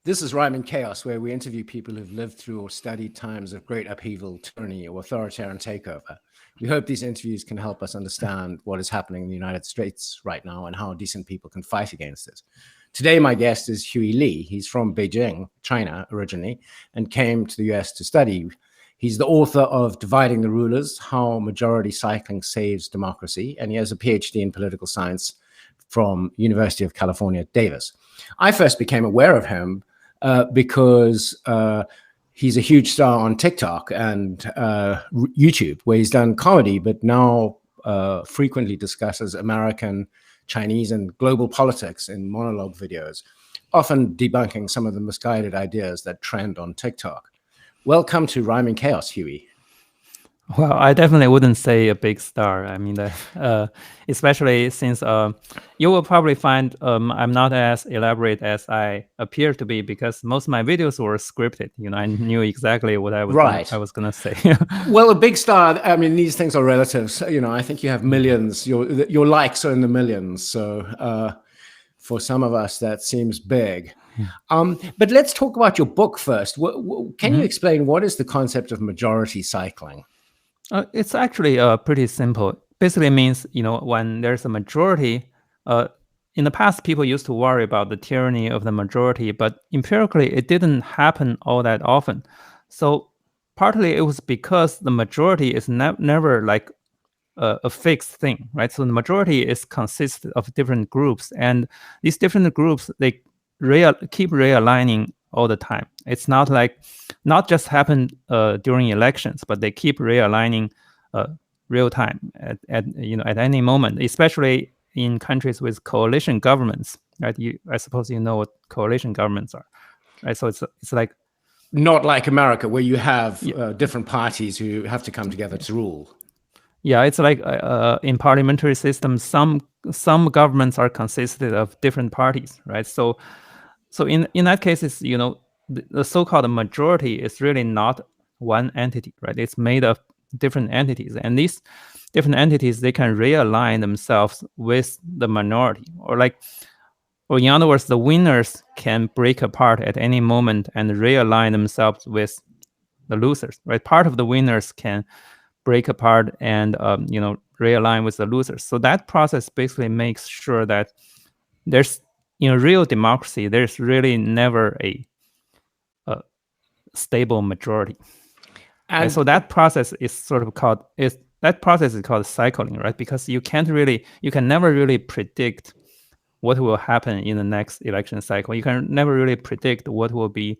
This is Rhyme and Chaos, where we interview people who've lived through or studied times of great upheaval, tyranny, or authoritarian takeover. We hope these interviews can help us understand what is happening in the United States right now and how decent people can fight against it. Today, my guest is Hue Lee. He's from Beijing, China originally, and came to the US to study. He's the author of Dividing the Rulers, How Majority Cycling Saves Democracy, and he has a PhD in political science from University of California, Davis. I first became aware of him because he's a huge star on TikTok and YouTube, where he's done comedy, but now frequently discusses American, Chinese, and global politics in monologue videos, often debunking some of the misguided ideas that trend on TikTok. Welcome to Rhyme and Chaos, Huey. Well, I definitely wouldn't say a big star. I mean, especially since you will probably find I'm not as elaborate as I appear to be, because most of my videos were scripted. You know, I knew exactly what I was gonna say. Well, a big star. I mean, these things are relatives. You know, I think you have millions. Your likes are in the millions. So for some of us, that seems big. But let's talk about your book first. Can you explain what is the concept of majority cycling? It's actually pretty simple. Basically, it means, you know, when there's a majority, in the past, people used to worry about the tyranny of the majority, but empirically, it didn't happen all that often. So partly it was because the majority is never like a fixed thing, right? So the majority consists of different groups, and these different groups, they keep realigning all the time. It's not just happened during elections, but they keep realigning real time at any moment, especially in countries with coalition governments, right? I suppose you know what coalition governments are, right? So it's like not like America, where you have different parties who have to come together to rule. Yeah, it's like in parliamentary systems, some governments are consisted of different parties, right? So in that case, it's, you know, the so-called majority is really not one entity, right? It's made of different entities, and these different entities, they can realign themselves with the minority, or in other words, the winners can break apart at any moment and realign themselves with the losers, right? Part of the winners can break apart and realign with the losers. So that process basically makes sure that there's, in real democracy, there's really never a stable majority. And so that process is called cycling, right? Because you can never really predict what will happen in the next election cycle. You can never really predict what will be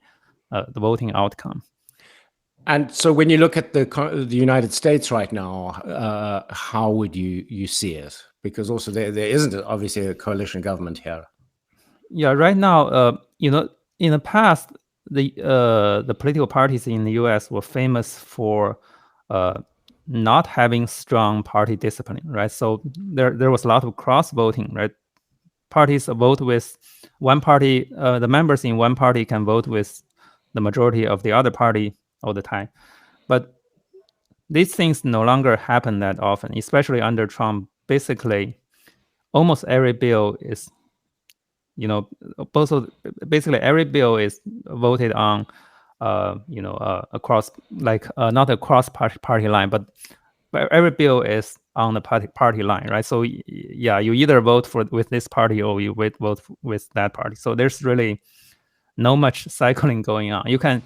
the voting outcome. And so when you look at the United States right now, how would you see it? Because also there isn't obviously a coalition government here. Yeah, right now, in the past, the political parties in the U.S. were famous for not having strong party discipline, right? So there was a lot of cross voting, right? Parties vote with one party, the members in one party can vote with the majority of the other party all the time. But these things no longer happen that often, especially under Trump. Basically, almost every bill is, basically every bill is voted on, across, not across party line, but every bill is on the party line, right? So yeah, you either vote with this party or you vote with that party. So there's really no much cycling going on. You can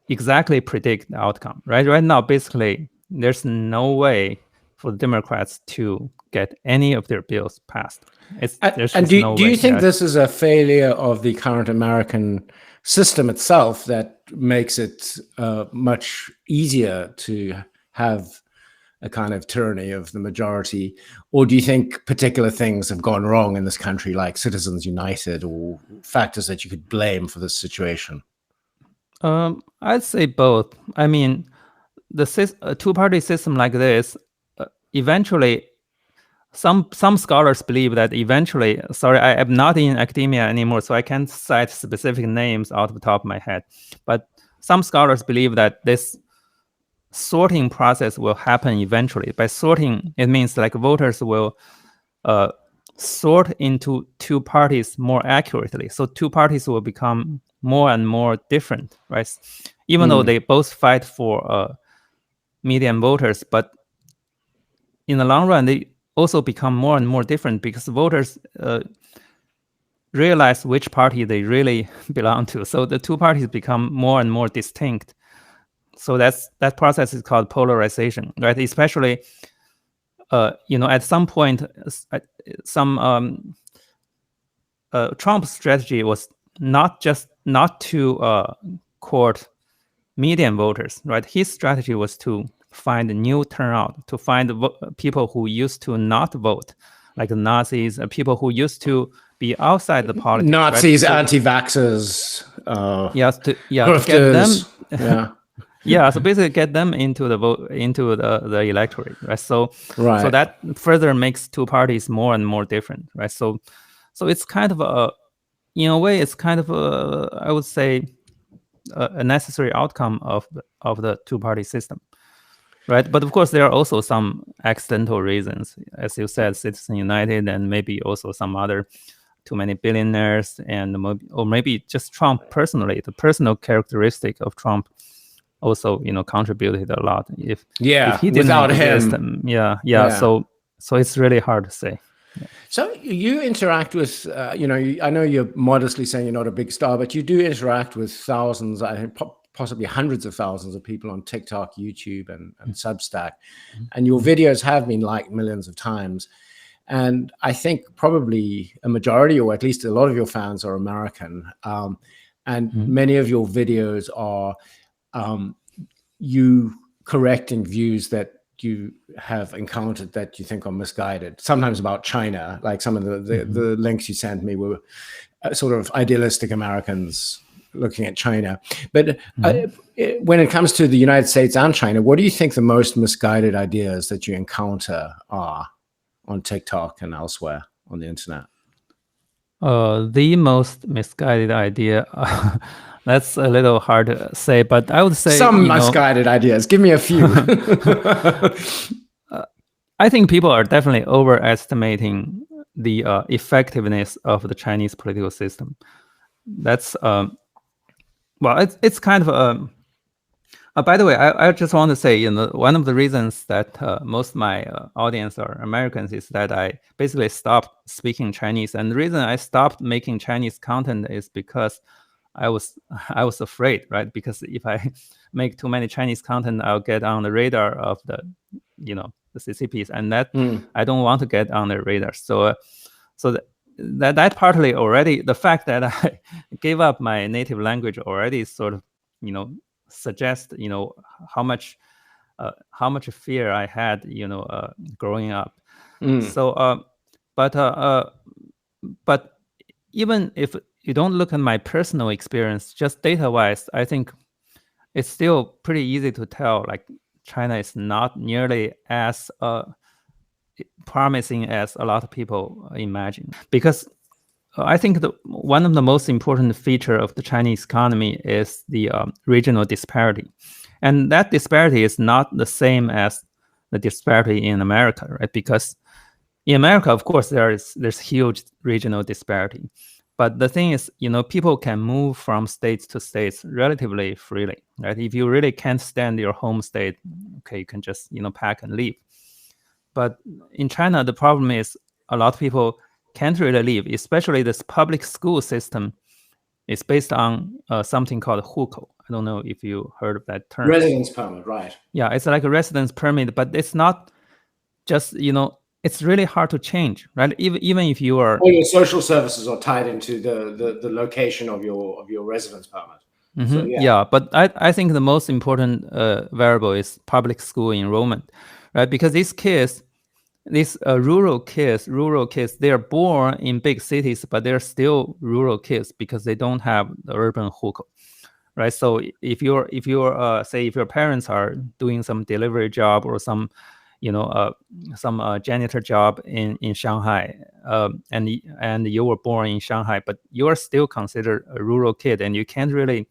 exactly predict the outcome, right? Right now, basically, there's no way for the Democrats to get any of their bills passed. Do you think this is a failure of the current American system itself that makes it much easier to have a kind of tyranny of the majority? Or do you think particular things have gone wrong in this country, like Citizens United, or factors that you could blame for this situation? I'd say both. I mean, a two-party system like this, eventually, some scholars believe that eventually, sorry, I am not in academia anymore, so I can't cite specific names out of the top of my head, but some scholars believe that this sorting process will happen eventually. By sorting, it means like voters will sort into two parties more accurately. So two parties will become more and more different, right? Even though they both fight for median voters, but in the long run, they also become more and more different because voters realize which party they really belong to. So the two parties become more and more distinct. So that process is called polarization, right? Especially, at some point, Trump's strategy was not to court median voters, right? His strategy was to find a new turnout, to find people who used to not vote, like the Nazis, people who used to be outside the politics. Nazis, right? Anti-vaxxers, to get them. Yeah. So basically get them into the electorate, right? So that further makes two parties more and more different, right? So it's kind of in a way, it's kind of I would say a necessary outcome of the two-party system, right? But of course, there are also some accidental reasons, as you said, Citizen United, and maybe also some other too many billionaires, or maybe just Trump personally. The personal characteristic of Trump also, contributed a lot. If he didn't without exist, him, So it's really hard to say. Yeah. So you interact with, I know you're modestly saying you're not a big star, but you do interact with thousands, I think possibly hundreds of thousands of people on TikTok, YouTube, and Substack. And your videos have been liked millions of times. And I think probably a majority, or at least a lot of your fans, are American. And many of your videos are you correcting views that you have encountered that you think are misguided, sometimes about China. Like some of the links you sent me were sort of idealistic Americans looking at China. But when it comes to the United States and China, what do you think the most misguided ideas that you encounter are on TikTok and elsewhere on the internet? The most misguided idea, that's a little hard to say, but I would say some misguided ideas. Give me a few. I think people are definitely overestimating the effectiveness of the Chinese political system. That's it's kind of by the way, I just want to say, one of the reasons that most of my audience are Americans is that I basically stopped speaking Chinese, and the reason I stopped making Chinese content is because I was afraid, right? Because if I make too many Chinese content, I'll get on the radar of the CCPs, and that I don't want to get on their radar. So that partly already, the fact that I gave up my native language already sort of suggest how much fear I had growing up. So but even if you don't look at my personal experience, just data wise, I think it's still pretty easy to tell like China is not nearly as promising as a lot of people imagine, because I think one of the most important feature of the Chinese economy is the regional disparity. And that disparity is not the same as the disparity in America, right? Because in America, of course, there's huge regional disparity. But the thing is, people can move from states to states relatively freely, right? If you really can't stand your home state, okay, you can just, pack and leave. But in China, the problem is a lot of people can't really leave, especially this public school system is based on something called hukou. I don't know if you heard of that term. Residence permit, right? Yeah, it's like a residence permit, but it's not just, it's really hard to change, right? Even if you are... All your social services are tied into the location of your residence permit. So, yeah, but I think the most important variable is public school enrollment, right? Because these kids, these rural kids, they are born in big cities, but they're still rural kids because they don't have the urban hukou, right? So if you're say if your parents are doing some delivery job or some janitor job in Shanghai, and you were born in Shanghai, but you are still considered a rural kid, and you can't really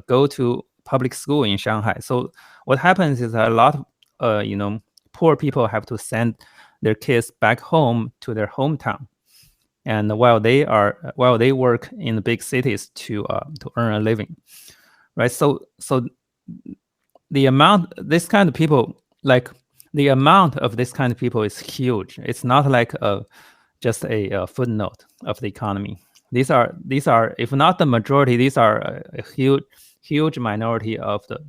go to public school in Shanghai. So what happens is a lot of poor people have to send their kids back home to their hometown, and while they work in the big cities to earn a living, right? So the amount this kind of people, like the amount of this kind of people is huge. It's not like just a footnote of the economy. These are, if not the majority, these are a huge minority of the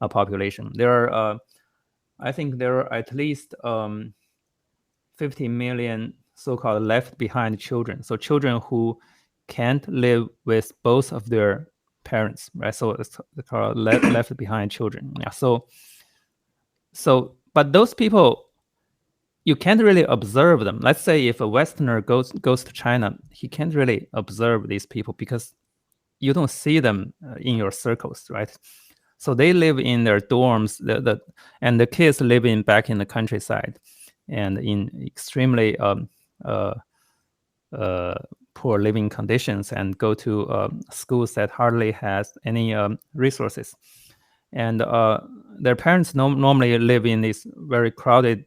population. There are, I think there are at least 50 million so-called left behind children. So children who can't live with both of their parents, right? So it's called left behind children. Yeah. So, but those people, you can't really observe them. Let's say if a Westerner goes to China, he can't really observe these people because you don't see them in your circles, right? So they live in their dorms, and the kids live back in the countryside, and in extremely poor living conditions, and go to schools that hardly has any resources. And their parents normally live in these very crowded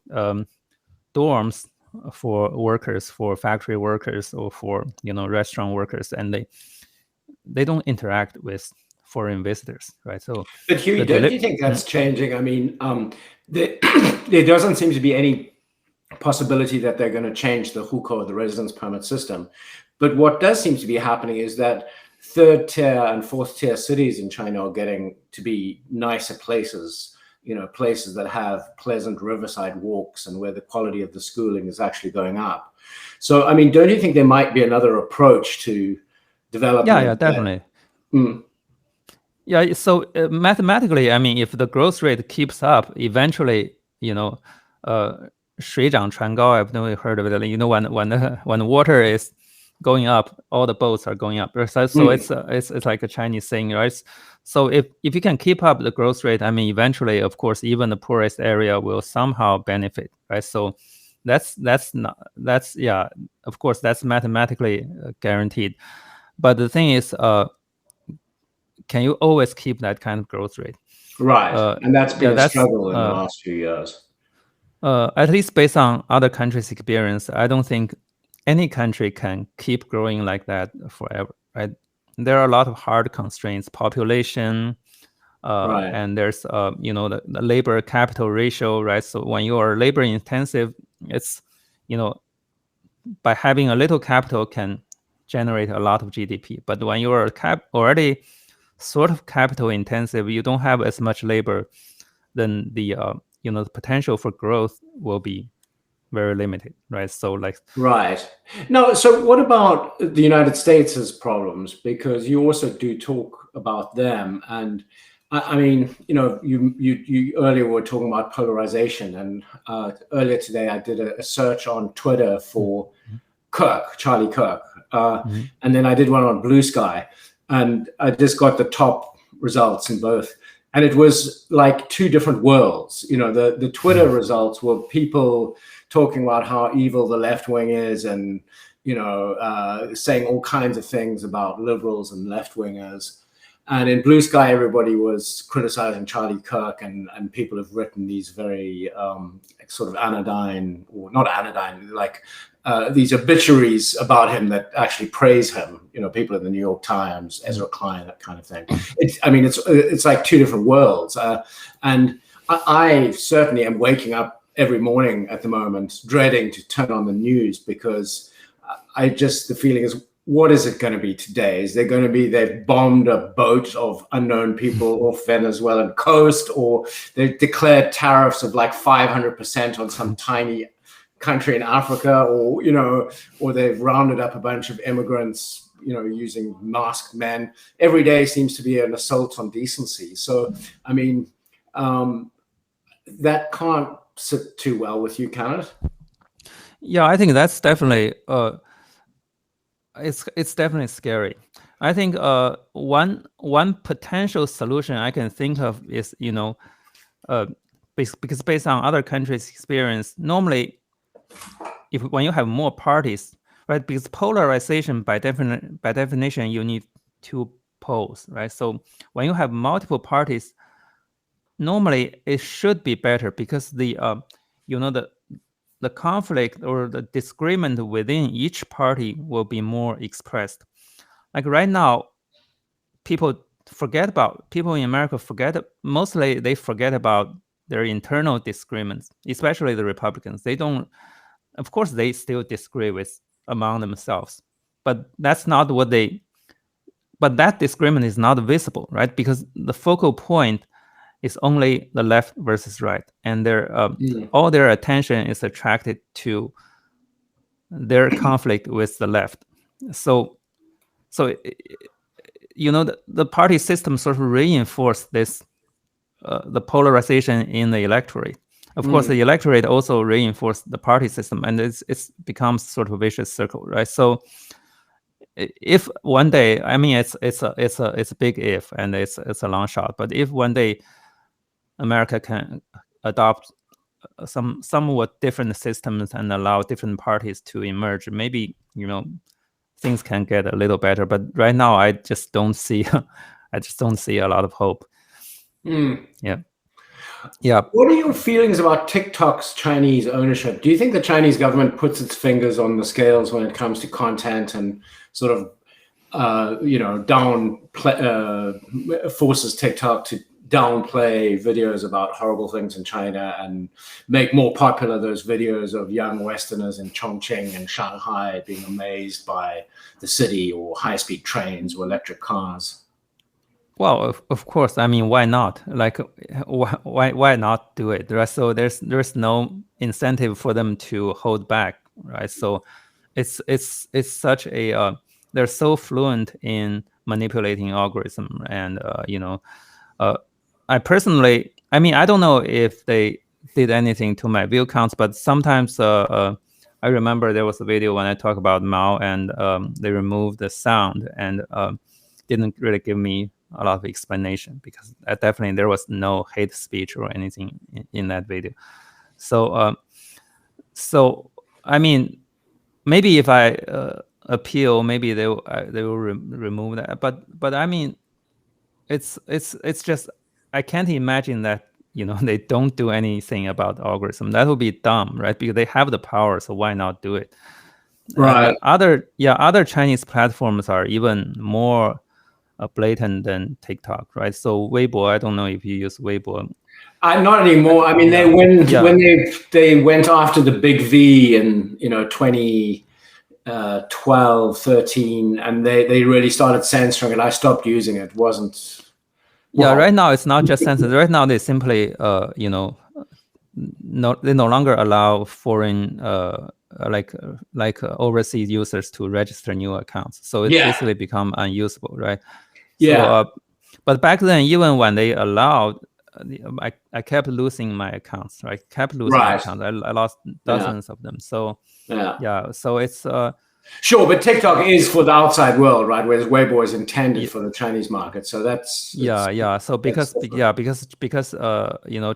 dorms for workers, for factory workers, or for restaurant workers, and they don't interact with foreign visitors, right? So, but Huey, don't you think that's changing? I mean, there doesn't seem to be any possibility that they're going to change the hukou, the residence permit system. But what does seem to be happening is that third tier and fourth tier cities in China are getting to be nicer places, places that have pleasant riverside walks and where the quality of the schooling is actually going up. So, I mean, don't you think there might be another approach to development? Yeah, definitely. Yeah, so mathematically, I mean, if the growth rate keeps up, eventually, 水涨船高. I've never heard of it. When the water is going up, all the boats are going up. So it's like a Chinese saying, right? So if you can keep up the growth rate, I mean, eventually, of course, even the poorest area will somehow benefit, right? So that's of course, that's mathematically guaranteed. But the thing is, can you always keep that kind of growth rate? Right, and that's been a struggle in the last few years. At least based on other countries' experience, I don't think any country can keep growing like that forever, right? There are a lot of hard constraints, population, right. And there's the labor capital ratio, right? So when you are labor intensive, it's by having a little capital can generate a lot of GDP. But when you are already sort of capital intensive, you don't have as much labor, then the the potential for growth will be very limited, right? So right. Now, so what about the United States' problems? Because you also do talk about them, and I mean, you earlier were talking about polarization, and earlier today I did a search on Twitter for Charlie Kirk, and then I did one on Blue Sky, and I just got the top results in both. And it was like two different worlds. The Twitter results were people talking about how evil the left wing is, and saying all kinds of things about liberals and left wingers. And in Blue Sky, everybody was criticizing Charlie Kirk, and people have written these very sort of anodyne, or not anodyne, like these obituaries about him that actually praise him. People in the New York Times, Ezra Klein, that kind of thing. It's like two different worlds. And I certainly am waking up every morning at the moment dreading to turn on the news, because the feeling is, what is it going to be today? Is there going to be they've bombed a boat of unknown people off Venezuelan coast, or they've declared tariffs of like 500% on some tiny country in Africa, or they've rounded up a bunch of immigrants, using masked men. Every day seems to be an assault on decency. So, I mean, that can't sit too well with you, can it? Yeah, I think that's definitely it's definitely scary. I think one potential solution I can think of is because based on other countries' experience, normally when you have more parties, right? Because polarization by definition, you need two poles, right? So when you have multiple parties, normally it should be better, because the the conflict or the disagreement within each party will be more expressed. Like right now, people in America mostly they forget about their internal disagreements, especially the Republicans. They don't, of course, they still disagree with among themselves, but that's not what but that disagreement is not visible, right? Because the focal point is only the left versus right, and all their attention is attracted to their conflict with the left. So the party system sort of reinforced this the polarization in the electorate. Of course, the electorate also reinforced the party system, and it's becomes sort of a vicious circle, right? So if one day, I mean, it's a big if, and it's a long shot, but if one day America can adopt some somewhat different systems and allow different parties to emerge, maybe things can get a little better. But right now, I just don't see a lot of hope. Yeah. What are your feelings about TikTok's Chinese ownership? Do you think the Chinese government puts its fingers on the scales when it comes to content and sort of forces TikTok to downplay videos about horrible things in China and make more popular those videos of young Westerners in Chongqing and Shanghai being amazed by the city or high-speed trains or electric cars? Well, of course. I mean, why not? Like, why not do it? Right? So there's no incentive for them to hold back, right? So it's such a they're so fluent in manipulating algorithm, and I personally, I mean, I don't know if they did anything to my view counts, but sometimes I remember there was a video when I talk about Mao, and they removed the sound and didn't really give me a lot of explanation, because definitely there was no hate speech or anything in that video. So I mean, maybe if I appeal, maybe they will remove that. But I mean, it's just, I can't imagine that they don't do anything about algorithm. That would be dumb, right? Because they have the power, so why not do it? Right. Other Chinese platforms are even more blatant than TikTok, right? So Weibo, I don't know if you use Weibo. Not anymore. I mean, when they went after the big V in 2012, 13, and they really started censoring it. I stopped using it. Right now it's not just censored. Right now they simply they no longer allow foreign like overseas users to register new accounts. So it's basically become unusable, right? Yeah. So, but back then, even when they allowed, I kept losing my accounts, right? My accounts. I lost dozens of them. So so it's sure, but TikTok is for the outside world, right? Whereas Weibo is intended for the Chinese market. So that's So because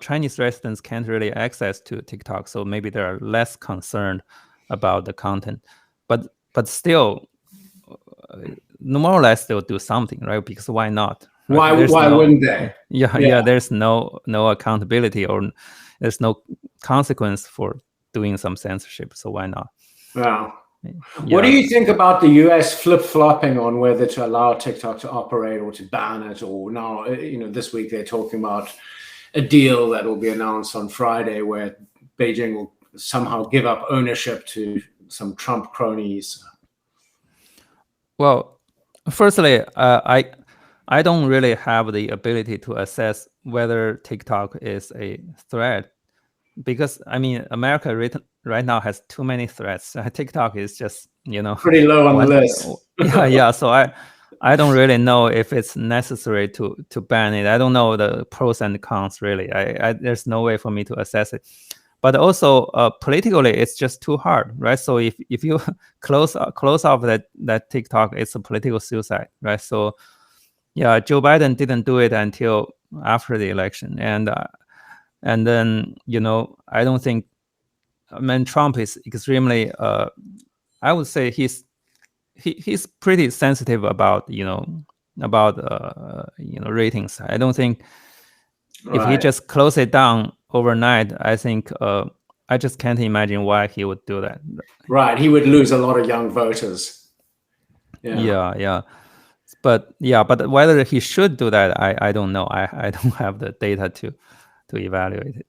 Chinese residents can't really access to TikTok, so maybe they're less concerned about the content, but still, more or less they'll do something, right? Because why not? Right? Why wouldn't they? There's no accountability, or there's no consequence for doing some censorship, so why not? Wow. What do you think about the US flip-flopping on whether to allow TikTok to operate or to ban it? Or now, this week they're talking about a deal that will be announced on Friday where Beijing will somehow give up ownership to some Trump cronies. Well, firstly, I don't really have the ability to assess whether TikTok is a threat, because I mean, America right now has too many threats. TikTok is just pretty low on the list. So I don't really know if it's necessary to ban it. I don't know the pros and cons really. There's no way for me to assess it. But also politically, it's just too hard, right? So if you close off that TikTok, it's a political suicide, right? So Joe Biden didn't do it until after the election, and then I don't think. I mean, Trump is extremely. I would say he's pretty sensitive about ratings. I don't think if he just close it down overnight, I think I just can't imagine why he would do that. Right, he would lose a lot of young voters. Yeah. But whether he should do that, I don't know. I don't have the data to evaluate it.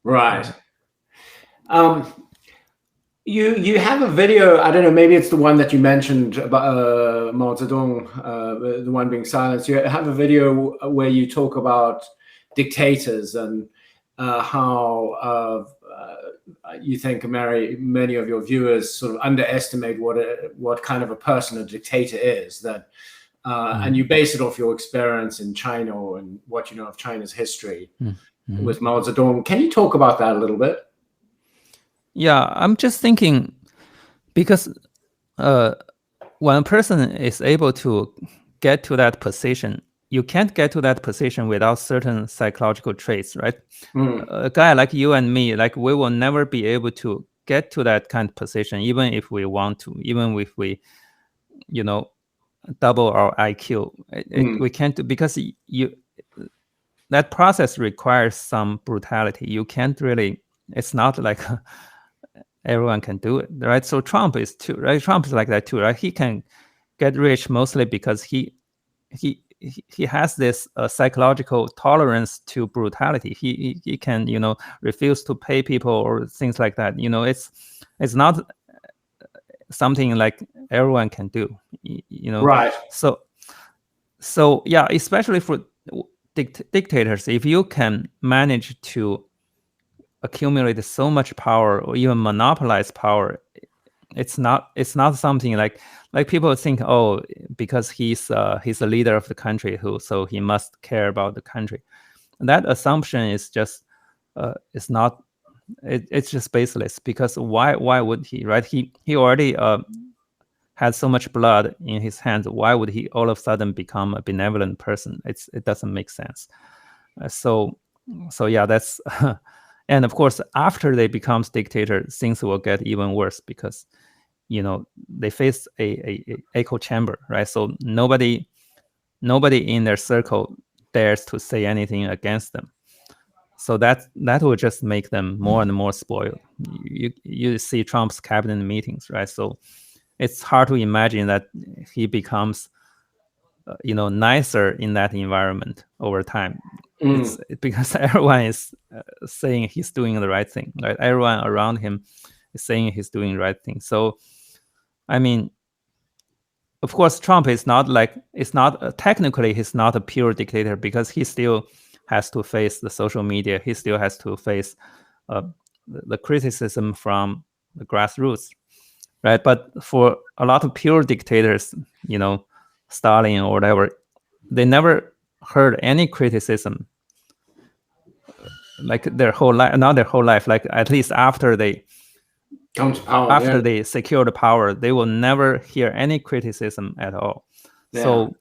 Right. You have a video, I don't know, maybe it's the one that you mentioned about Mao Zedong, the one being silenced. You have a video where you talk about dictators and how you think many of your viewers sort of underestimate what kind of a person a dictator is. That and you base it off your experience in China and what you know of China's history with Mao Zedong. Can you talk about that a little bit? Yeah, I'm just thinking, because when a person is able to get to that position, you can't get to that position without certain psychological traits, right? A guy like you and me, like, we will never be able to get to that kind of position, even if we want to, even if we, double our IQ. We can't do, because that process requires some brutality. You can't really, it's not like everyone can do it, right? So Trump is too, right? Trump is like that too, right? He can get rich mostly because he has this psychological tolerance to brutality. He can, refuse to pay people or things like that. It's not something like everyone can do. Right. So yeah, especially for dictators, if you can manage to accumulate so much power or even monopolize power, it's not something like people think, oh, because he's a leader of the country, so he must care about the country. And that assumption is just it's not, it's just baseless, because why would he, right? He already had so much blood in his hands. Why would he all of a sudden become a benevolent person? It doesn't make sense. So yeah, that's and of course, after they become dictators, things will get even worse, because they face a echo chamber, right? So nobody in their circle dares to say anything against them. So that will just make them more and more spoiled. You see Trump's cabinet meetings, right? So it's hard to imagine that he becomes nicer in that environment over time. It's because everyone is saying he's doing the right thing, right? Everyone around him is saying he's doing the right thing. So, I mean, of course, Trump is not technically he's not a pure dictator, because he still has to face the social media. He still has to face the criticism from the grassroots, right? But for a lot of pure dictators, Stalin or whatever, they never heard any criticism, like their whole life, not their whole life, like at least after they come to power, they secure the power, they will never hear any criticism at all. So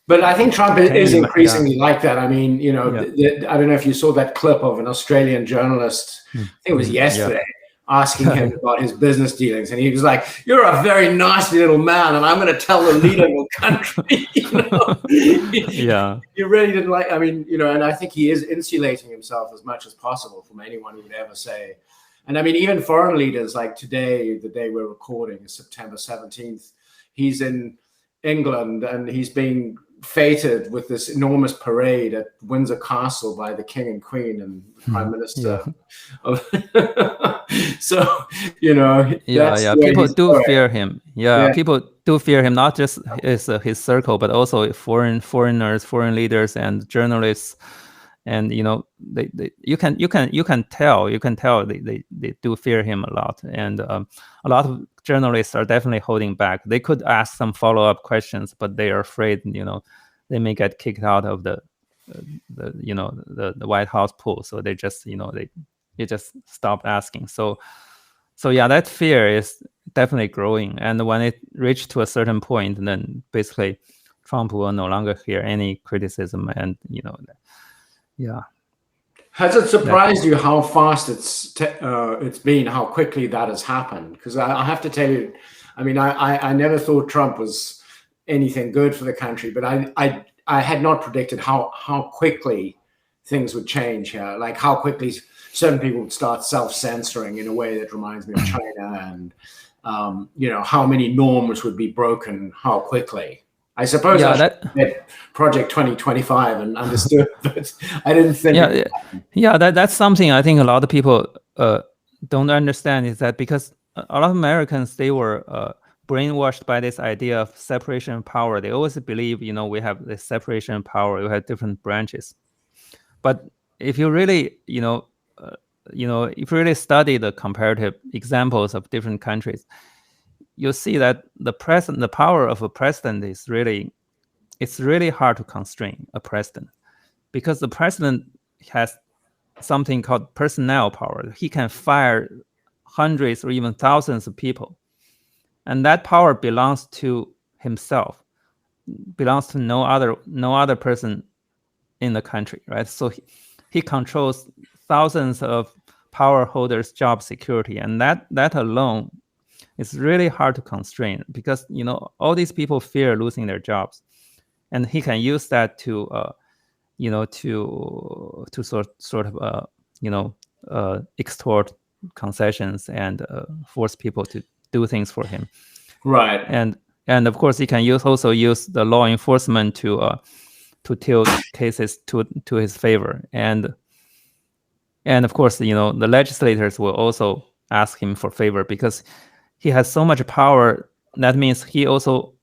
but I think Trump is increasingly like that. I mean, I don't know if you saw that clip of an Australian journalist, I think it was yesterday, asking him about his business dealings. And he was like, "You're a very nasty little man, and I'm going to tell the leader of your country." He really didn't like, I mean, and I think he is insulating himself as much as possible from anyone who would ever say. And I mean, even foreign leaders, like today, the day we're recording is September 17th, he's in England and he's being feted with this enormous parade at Windsor Castle by the King and Queen and the Prime Minister. So, people do fear him. People do fear him, not just his circle, but also foreigners, foreign leaders, and journalists. And you can tell they do fear him a lot. And a lot of journalists are definitely holding back. They could ask some follow-up questions, but they are afraid they may get kicked out of the White House pool. So they just they just stopped asking. So yeah, that fear is definitely growing. And when it reached to a certain point, then basically Trump will no longer hear any criticism. And yeah. Has it surprised you how fast it's been, how quickly that has happened? Because I have to tell you, I mean, I never thought Trump was anything good for the country, but I had not predicted how quickly things would change here, like how quickly certain people would start self-censoring in a way that reminds me of China, and how many norms would be broken, how quickly. I suppose I should have read Project 2025 and understood, but I didn't think. That's something I think a lot of people don't understand, is that because a lot of Americans, they were brainwashed by this idea of separation of power. They always believe, we have this separation of power, we have different branches. But if you really, if you really study the comparative examples of different countries, you'll see that the power of a president is it's really hard to constrain a president, because the president has something called personnel power. He can fire hundreds or even thousands of people, and that power belongs to himself, belongs to no other person in the country, right? So he controls thousands of power holders' job security, and that alone is really hard to constrain, because all these people fear losing their jobs, and he can use that to sort of extort concessions and force people to do things for him. Right. And of course, he can also use the law enforcement to tilt cases to his favor. And of course, the legislators will also ask him for favor, because he has so much power. That means he also,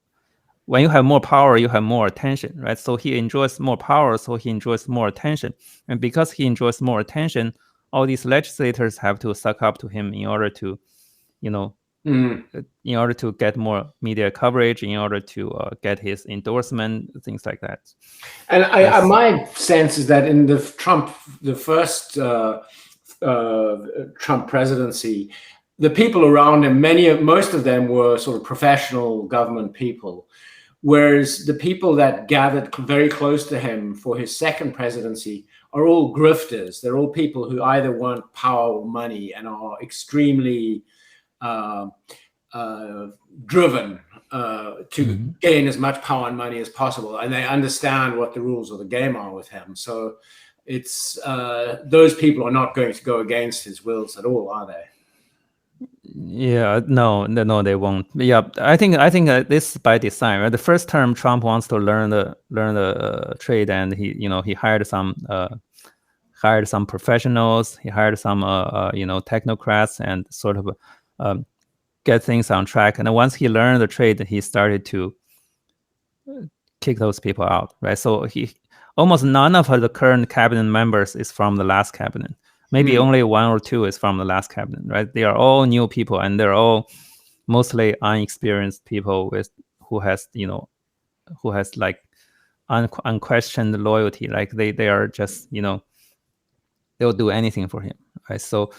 when you have more power, you have more attention, right? So he enjoys more power, so he enjoys more attention. And because he enjoys more attention, all these legislators have to suck up to him in order to, in order to get more media coverage, in order to get his endorsement, things like that. And my sense is that in the first Trump presidency, the people around him, most of them were sort of professional government people, whereas the people that gathered very close to him for his second presidency are all grifters. They're all people who either want power or money and are extremely driven to gain as much power and money as possible, and they understand what the rules of the game are with him. So it's those people are not going to go against his wills at all, are they? Yeah, no, they won't. Yeah, I think this is by design, right? The first term, Trump wants to learn the trade, and he hired some professionals, he hired some technocrats, and sort of get things on track. And then once he learned the trade, he started to kick those people out, right? So almost none of the current cabinet members is from the last cabinet. Maybe only one or two is from the last cabinet, right? They are all new people, and they're all mostly unexperienced people who has like unquestioned loyalty. Like they are just they'll do anything for him, right? So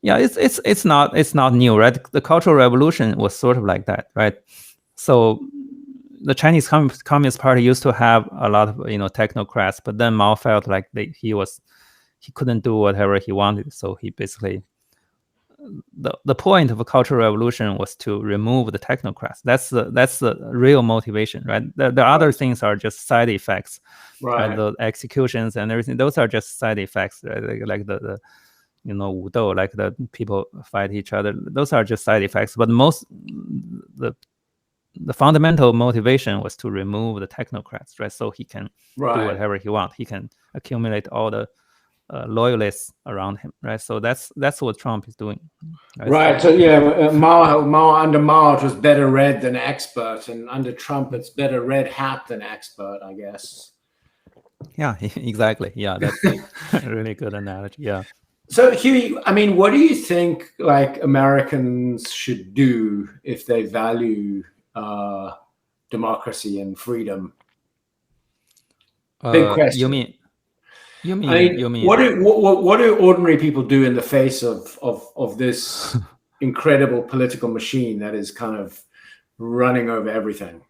yeah, it's not new, right? The Cultural Revolution was sort of like that, right? So the Chinese Communist Party used to have a lot of technocrats, but then Mao felt like he couldn't do whatever he wanted, so he basically, the point of a Cultural Revolution was to remove the technocrats. That's the real motivation, right? The other things are just side effects, right? The executions and everything, those are just side effects, right? Like the Wudou, like the people fight each other. Those are just side effects. But the fundamental motivation was to remove the technocrats, right? So he can do whatever he wants. He can accumulate all the loyalists around him, right? So that's what Trump is doing. Right. So yeah, Mao under Mao it was better read than expert, and under Trump it's better red hat than expert, I guess. Yeah, exactly. Yeah, that's a really good analogy. Yeah. So Hue, I mean, what do you think like Americans should do if they value democracy and freedom? Big question. You mean what do ordinary people do in the face of this incredible political machine that is kind of running over everything?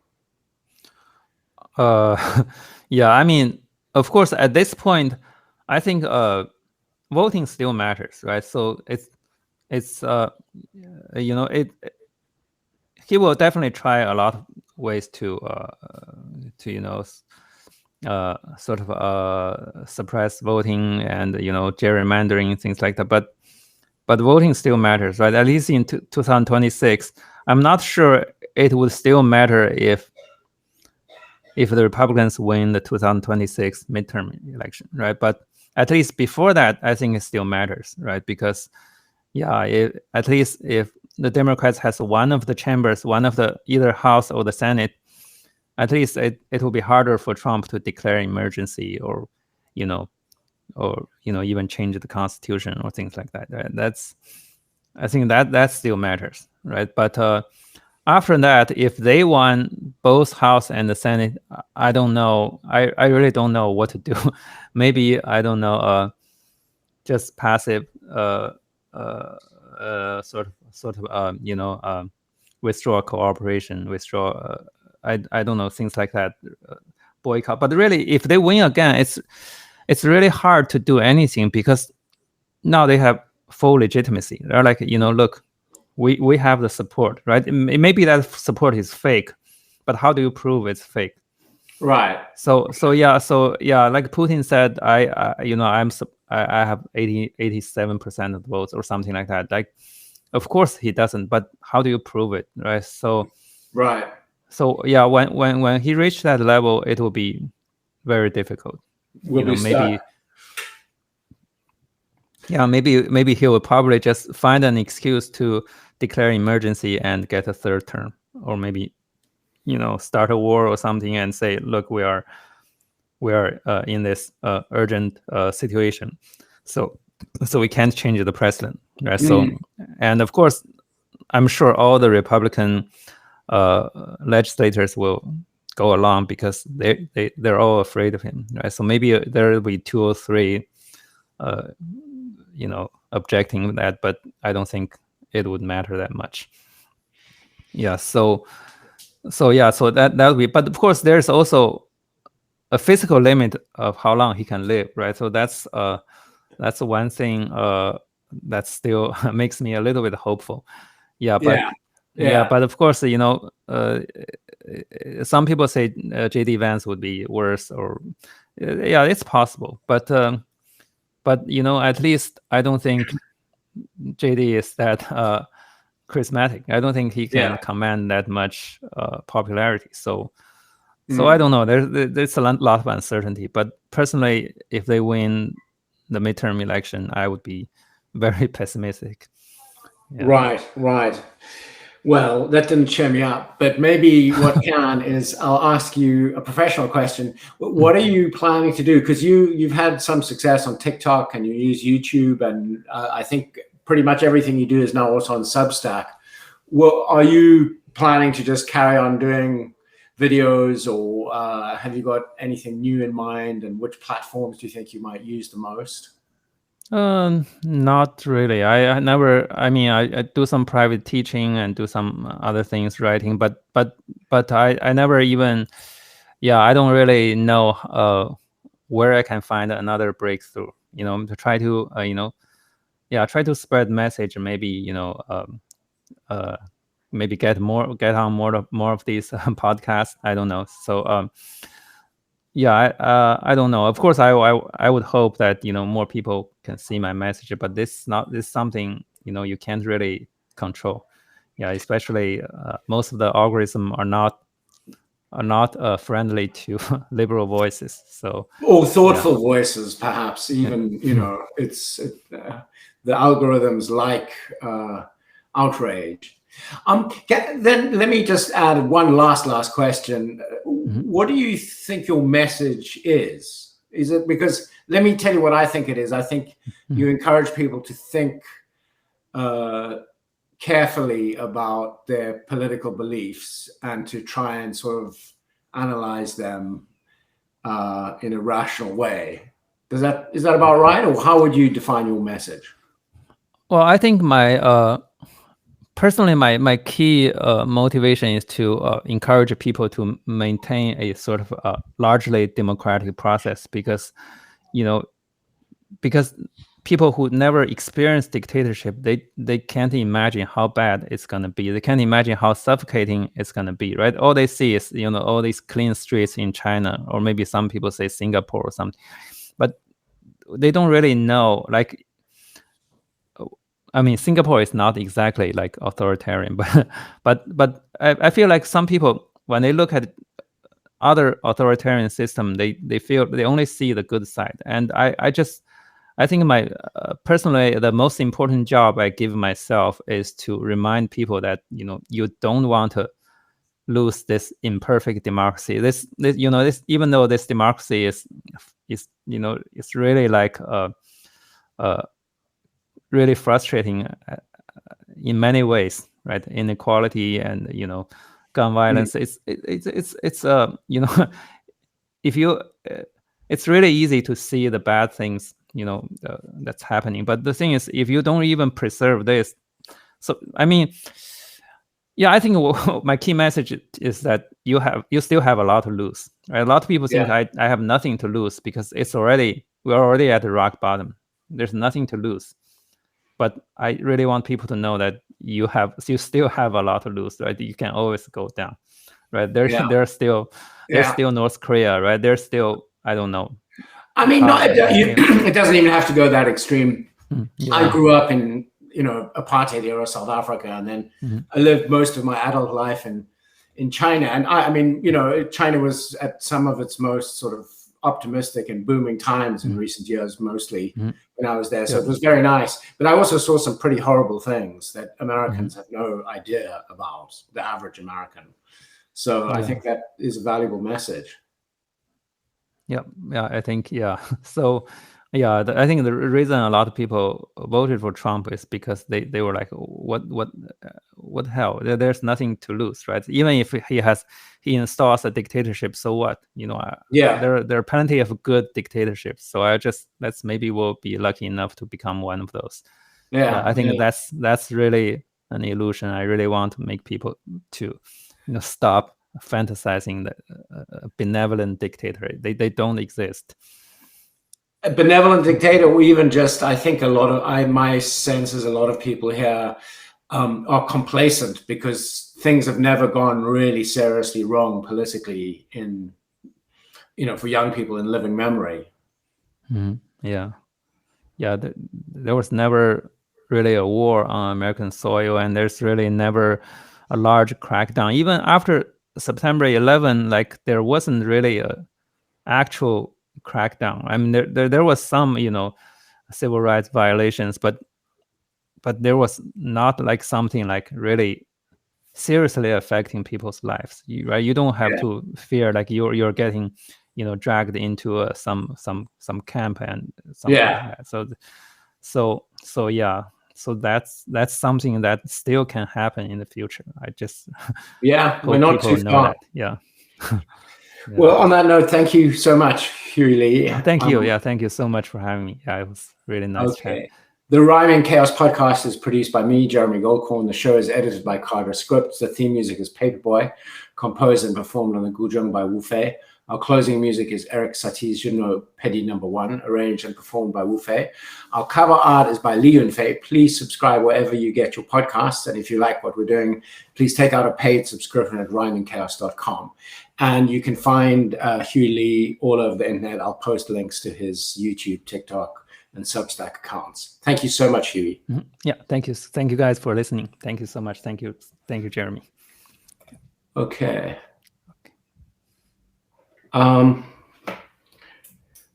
Yeah, I mean, of course, at this point, I think voting still matters, right? So he will definitely try a lot of ways to sort of suppress voting and gerrymandering, things like that. But voting still matters, right? At least in 2026, I'm not sure it would still matter if the Republicans win the 2026 midterm election, right? But at least before that, I think it still matters, right? Because at least if the Democrats has one of the chambers, one of the either House or the Senate, at least it will be harder for Trump to declare emergency or even change the Constitution or things like that. Right? I think that still matters, right? But after that, if they won both House and the Senate, I don't know. I really don't know what to do. Maybe, I don't know, just passive sort of withdraw cooperation, withdraw I don't know, things like that, boycott. But really, if they win again, it's really hard to do anything because now they have full legitimacy. They're like, look, we have the support, right? Maybe that support is fake, but how do you prove it's fake? Right. So like Putin said, I have 87% of the votes or something like that. Like, of course he doesn't, but how do you prove it, right? So right. So yeah, when he reached that level, it will be very difficult. Maybe he will probably just find an excuse to declare emergency and get a third term, or maybe start a war or something and say, look, we are in this urgent situation, so we can't change the president, right? So, and of course, I'm sure all the Republican legislators will go along because they're all afraid of him, right? So maybe there will be 2 or 3 objecting that, but I don't think it would matter that much. So that would be, but of course there's also a physical limit of how long he can live, right? So that's one thing that still makes me a little bit hopeful. But of course, some people say J.D. Vance would be worse, or it's possible. But at least I don't think J.D. is that charismatic. I don't think he can command that much popularity. So I don't know. There's a lot of uncertainty. But personally, if they win the midterm election, I would be very pessimistic. Right. Well, that didn't cheer me up, but maybe what can is I'll ask you a professional question. What are you planning to do? Because you've had some success on TikTok and you use YouTube, and I think pretty much everything you do is now also on Substack. Well, are you planning to just carry on doing videos, or have you got anything new in mind, and which platforms do you think you might use the most? Not really. I never. I mean, I do some private teaching and do some other things, writing. But I never even. I don't really know where I can find another breakthrough. To try to try to spread message. Maybe maybe get on more of these podcasts. I don't know. So I don't know. Of course, I would hope that more people can see my message, but this is something you can't really control. Especially most of the algorithm are not friendly to liberal voices. So thoughtful voices, perhaps even it's the algorithms like outrage. Then let me just add one last question. What do you think your message is? Is it, because let me tell you what I think it is. I think you encourage people to think carefully about their political beliefs and to try and sort of analyze them in a rational way. Is that about right? Or how would you define your message? Well, I think personally, my key motivation is to encourage people to maintain a sort of largely democratic process, because people who never experienced dictatorship, they can't imagine how bad it's going to be. They can't imagine how suffocating it's going to be, right? All they see is, all these clean streets in China, or maybe some people say Singapore or something, but they don't really know. Like, I mean, Singapore is not exactly like authoritarian, but I feel like some people, when they look at other authoritarian system, they feel they only see the good side. And I think my personally, the most important job I give myself is to remind people that, you don't want to lose this imperfect democracy. This even though this democracy is it's really like really frustrating in many ways, right? Inequality and gun violence. It's if you it's really easy to see the bad things that's happening, but the thing is, if you don't even preserve this, so I mean, yeah, I think my key message is that you still have a lot to lose, right? A lot of people think I have nothing to lose because we're already at the rock bottom. There's nothing to lose. But I really want people to know that you still have a lot to lose, right? You can always go down, right? There's still North Korea, right? There's still, I don't know. I mean, it doesn't even have to go that extreme. I grew up in apartheid era South Africa, and then I lived most of my adult life in China. And I mean, China was at some of its most sort of optimistic and booming times in recent years, mostly when I was there. So it was very nice. But I also saw some pretty horrible things that Americans have no idea about, the average American. So I think that is a valuable message. Yeah, I think, So, I think the reason a lot of people voted for Trump is because they were like, what the hell? There's nothing to lose, right? Even if he installs a dictatorship, so what? There are plenty of good dictatorships. So maybe we'll be lucky enough to become one of those. I think that's really an illusion. I really want to make people to stop fantasizing the benevolent dictator. They don't exist. A benevolent dictator, or even just, I think my sense is a lot of people here are complacent because things have never gone really seriously wrong politically for young people in living memory. There was never really a war on American soil, and there's really never a large crackdown. Even after September 11, like, there wasn't really a actual crackdown. I mean, there was some civil rights violations, but there was not like something like really seriously affecting people's lives. You don't have to fear like you're getting dragged into some camp and something like that. So that's something that still can happen in the future. I just hope we're not people too know far. that. Well, on that note, thank you so much, Hue Lee. Thank you. Thank you so much for having me. It was really nice chat. The Rhyming Chaos podcast is produced by me, Jeremy Goldkorn. The show is edited by Carter Scripts. The theme music is Paperboy, composed and performed on the Guzheng by Wu Fei. Our closing music is Eric Satie's Juno Pedi No. 1, arranged and performed by Wu Fei. Our cover art is by Li Yunfei. Please subscribe wherever you get your podcasts. And if you like what we're doing, please take out a paid subscription at rhymingchaos.com. And you can find Hue Lee all over the internet. I'll post links to his YouTube, TikTok, and Substack accounts. Thank you so much, Hue. Yeah, thank you. Thank you guys for listening. Thank you so much. Thank you, Jeremy. Okay. Now,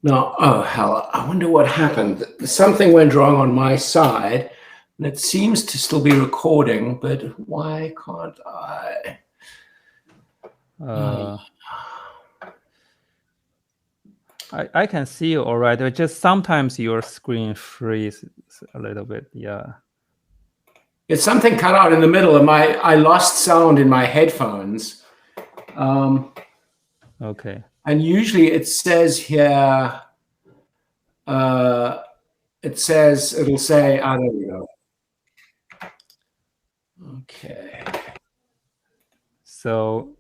oh hell, I wonder what happened. Something went wrong on my side, and it seems to still be recording, but why can't I? I can see you all right, but just sometimes your screen freezes a little bit. It's something cut out in the middle of I lost sound in my headphones. Okay. And usually it says here, it'll say, I don't know. Okay. So